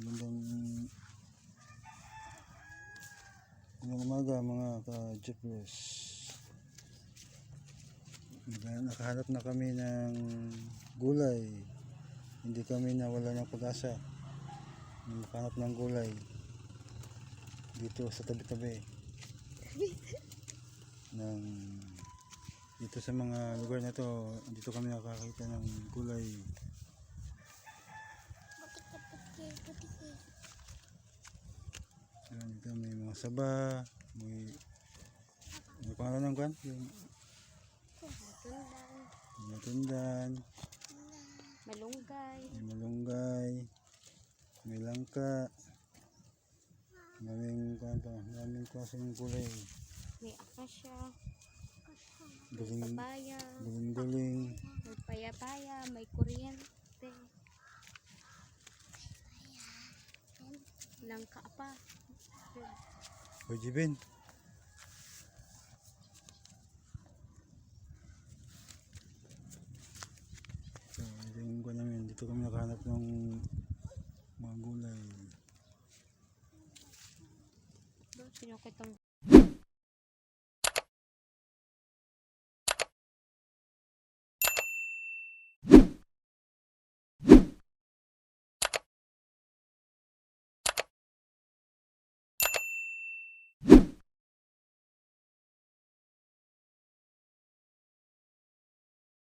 Magandang umaga mga ka-Jeepers. Nakahanap na kami ng gulay. Hindi kami nawala ng pag-asa. Nakahanap ng gulay dito sa tabi-tabi ng dito sa mga lugar na to. Dito kami nakakita ng gulay. Dito may mga saba, may pangalan ng kan? Yung matundan, malunggay, may langka, maraming klase ng gulay. May akasya, Guling, papaya, guling, may paya-paya, may kuryente, langka pa. Ojibin. So, ito yung ko namin. Dito kami nakahanap ng mga gulay. Sinukit ang